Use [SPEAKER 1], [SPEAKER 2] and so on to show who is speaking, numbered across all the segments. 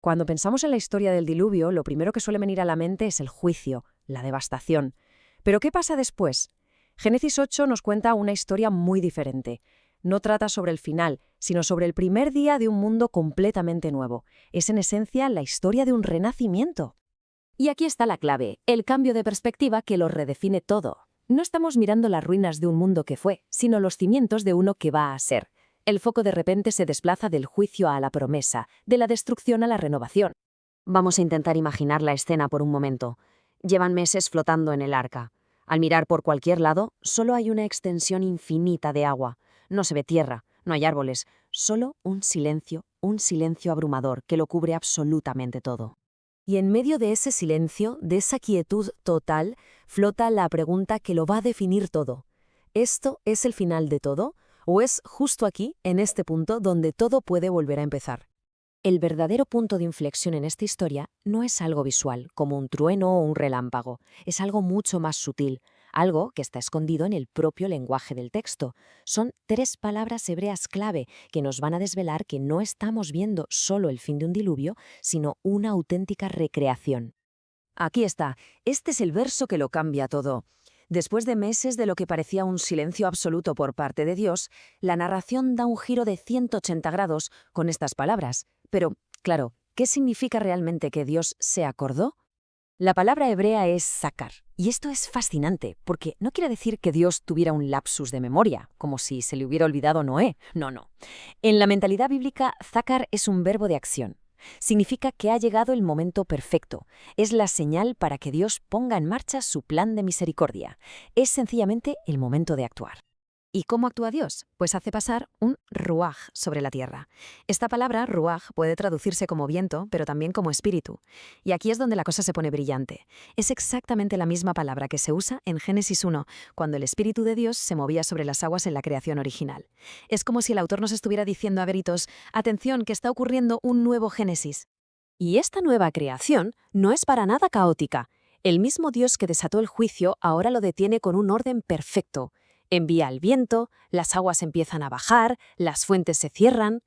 [SPEAKER 1] Cuando pensamos en la historia del diluvio, lo primero que suele venir a la mente es el juicio, la devastación. Pero ¿qué pasa después? Génesis 8 nos cuenta una historia muy diferente. No trata sobre el final, sino sobre el primer día de un mundo completamente nuevo. Es en esencia la historia de un renacimiento.
[SPEAKER 2] Y aquí está la clave, el cambio de perspectiva que lo redefine todo. No estamos mirando las ruinas de un mundo que fue, sino los cimientos de uno que va a ser. El foco de repente se desplaza del juicio a la promesa, de la destrucción a la renovación.
[SPEAKER 3] Vamos a intentar imaginar la escena por un momento. Llevan meses flotando en el arca. Al mirar por cualquier lado, solo hay una extensión infinita de agua. No se ve tierra, no hay árboles, solo un silencio abrumador que lo cubre absolutamente todo.
[SPEAKER 2] Y en medio de ese silencio, de esa quietud total, flota la pregunta que lo va a definir todo. ¿Esto es el final de todo? ¿O es justo aquí, en este punto, donde todo puede volver a empezar?
[SPEAKER 3] El verdadero punto de inflexión en esta historia no es algo visual, como un trueno o un relámpago. Es algo mucho más sutil, algo que está escondido en el propio lenguaje del texto. Son 3 palabras hebreas clave que nos van a desvelar que no estamos viendo solo el fin de un diluvio, sino una auténtica recreación.
[SPEAKER 2] Aquí está. Este es el verso que lo cambia todo. Después de meses de lo que parecía un silencio absoluto por parte de Dios, la narración da un giro de 180 grados con estas palabras. Pero, claro, ¿qué significa realmente que Dios se acordó? La palabra hebrea es zakar, y esto es fascinante, porque no quiere decir que Dios tuviera un lapsus de memoria, como si se le hubiera olvidado Noé. No. En la mentalidad bíblica, zakar es un verbo de acción. Significa que ha llegado el momento perfecto. Es la señal para que Dios ponga en marcha su plan de misericordia. Es sencillamente el momento de actuar. ¿Y cómo actúa Dios? Pues hace pasar un ruaj sobre la tierra. Esta palabra, ruaj, puede traducirse como viento, pero también como espíritu. Y aquí es donde la cosa se pone brillante. Es exactamente la misma palabra que se usa en Génesis 1, cuando el Espíritu de Dios se movía sobre las aguas en la creación original. Es como si el autor nos estuviera diciendo a gritos, atención, que está ocurriendo un nuevo Génesis. Y esta nueva creación no es para nada caótica. El mismo Dios que desató el juicio ahora lo detiene con un orden perfecto. Envía el viento, las aguas empiezan a bajar, las fuentes se cierran.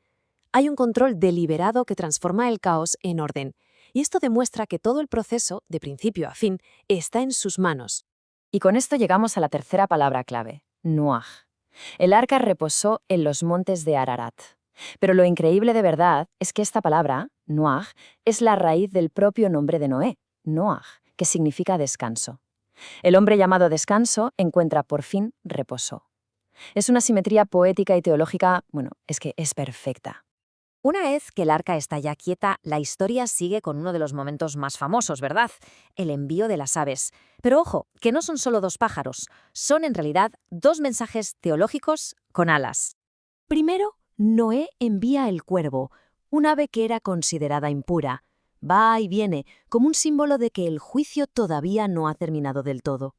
[SPEAKER 2] Hay un control deliberado que transforma el caos en orden. Y esto demuestra que todo el proceso, de principio a fin, está en sus manos.
[SPEAKER 1] Y con esto llegamos a la tercera palabra clave, Nuaj. El arca reposó en los montes de Ararat. Pero lo increíble de verdad es que esta palabra, Nuaj, es la raíz del propio nombre de Noé, Noaj, que significa descanso. El hombre llamado descanso encuentra por fin reposo. Es una simetría poética y teológica, es que es perfecta.
[SPEAKER 3] Una vez que el arca está ya quieta, la historia sigue con uno de los momentos más famosos, ¿verdad? El envío de las aves. Pero ojo, que no son solo 2 pájaros, son en realidad 2 mensajes teológicos con alas.
[SPEAKER 2] Primero, Noé envía el cuervo, un ave que era considerada impura. Va y viene, como un símbolo de que el juicio todavía no ha terminado del todo.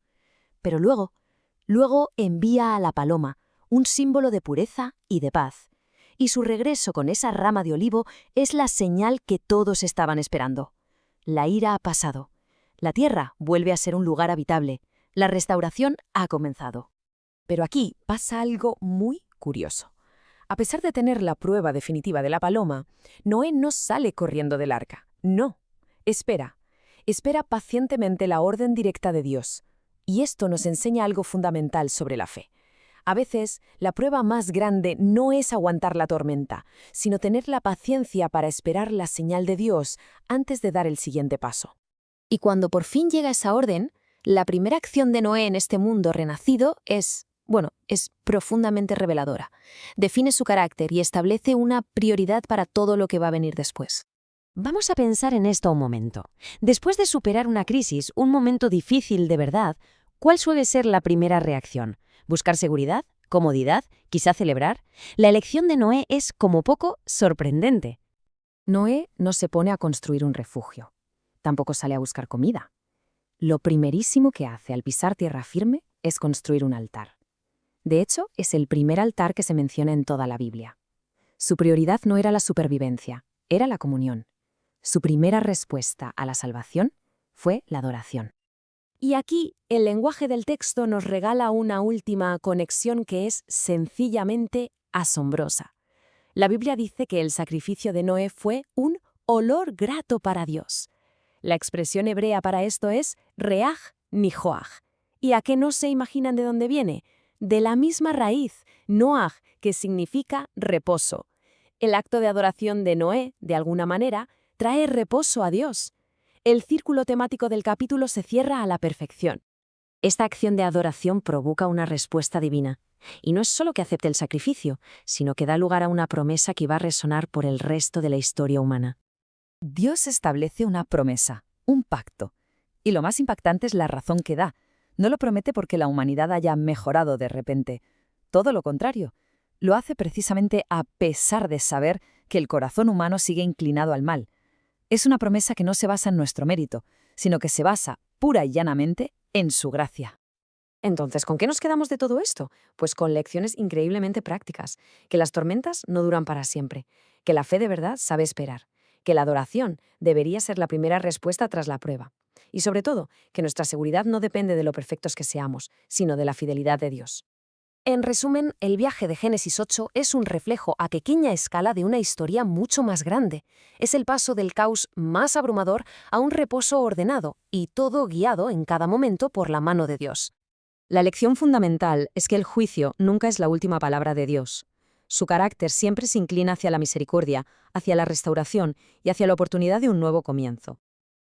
[SPEAKER 2] Pero luego envía a la paloma, un símbolo de pureza y de paz. Y su regreso con esa rama de olivo es la señal que todos estaban esperando. La ira ha pasado. La tierra vuelve a ser un lugar habitable. La restauración ha comenzado. Pero aquí pasa algo muy curioso. A pesar de tener la prueba definitiva de la paloma, Noé no sale corriendo del arca. No. Espera pacientemente la orden directa de Dios. Y esto nos enseña algo fundamental sobre la fe. A veces, la prueba más grande no es aguantar la tormenta, sino tener la paciencia para esperar la señal de Dios antes de dar el siguiente paso. Y cuando por fin llega esa orden, la primera acción de Noé en este mundo renacido es profundamente reveladora. Define su carácter y establece una prioridad para todo lo que va a venir después. Vamos a pensar en esto un momento. Después de superar una crisis, un momento difícil de verdad, ¿cuál suele ser la primera reacción? ¿Buscar seguridad? ¿Comodidad? ¿Quizá celebrar? La elección de Noé es, como poco, sorprendente.
[SPEAKER 1] Noé no se pone a construir un refugio. Tampoco sale a buscar comida. Lo primerísimo que hace al pisar tierra firme es construir un altar. De hecho, es el primer altar que se menciona en toda la Biblia. Su prioridad no era la supervivencia, era la comunión. Su primera respuesta a la salvación fue la adoración.
[SPEAKER 2] Y aquí, el lenguaje del texto nos regala una última conexión que es sencillamente asombrosa. La Biblia dice que el sacrificio de Noé fue un
[SPEAKER 3] olor grato para Dios. La expresión hebrea para esto es reaj nijoaj. ¿Y a qué no se imaginan de dónde viene? De la misma raíz, noaj, que significa reposo. El acto de adoración de Noé, de alguna manera, trae reposo a Dios. El círculo temático del capítulo se cierra a la perfección. Esta acción de adoración provoca una respuesta divina. Y no es solo que acepte el sacrificio, sino que da lugar a una promesa que va a resonar por el resto de la historia humana.
[SPEAKER 1] Dios establece una promesa, un pacto. Y lo más impactante es la razón que da. No lo promete porque la humanidad haya mejorado de repente. Todo lo contrario. Lo hace precisamente a pesar de saber que el corazón humano sigue inclinado al mal. Es una promesa que no se basa en nuestro mérito, sino que se basa, pura y llanamente, en su gracia.
[SPEAKER 3] Entonces, ¿con qué nos quedamos de todo esto? Pues con lecciones increíblemente prácticas. Que las tormentas no duran para siempre. Que la fe de verdad sabe esperar. Que la adoración debería ser la primera respuesta tras la prueba. Y sobre todo, que nuestra seguridad no depende de lo perfectos que seamos, sino de la fidelidad de Dios. En resumen, el viaje de Génesis 8 es un reflejo a pequeña escala de una historia mucho más grande. Es el paso del caos más abrumador a un reposo ordenado, y todo guiado en cada momento por la mano de Dios. La lección fundamental es que el juicio nunca es la última palabra de Dios. Su carácter siempre se inclina hacia la misericordia, hacia la restauración y hacia la oportunidad de un nuevo comienzo.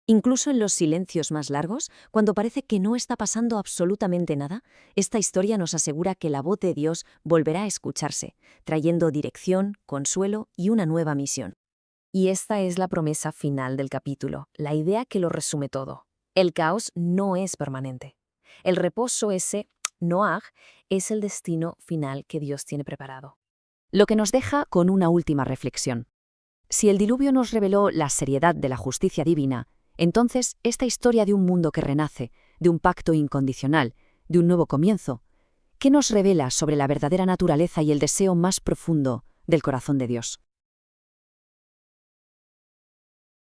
[SPEAKER 3] Incluso en los silencios más largos, cuando parece que no está pasando absolutamente nada, esta historia nos asegura que la voz de Dios volverá a escucharse, trayendo dirección, consuelo y una nueva misión. Y esta es la promesa final del capítulo, la idea que lo resume todo. El caos no es permanente. El reposo ese, noaj, es el destino final que Dios tiene preparado. Lo que nos deja con una última reflexión. Si el diluvio nos reveló la seriedad de la justicia divina, entonces esta historia de un mundo que renace, de un pacto incondicional, de un nuevo comienzo, ¿qué nos revela sobre la verdadera naturaleza y el deseo más profundo del corazón de Dios?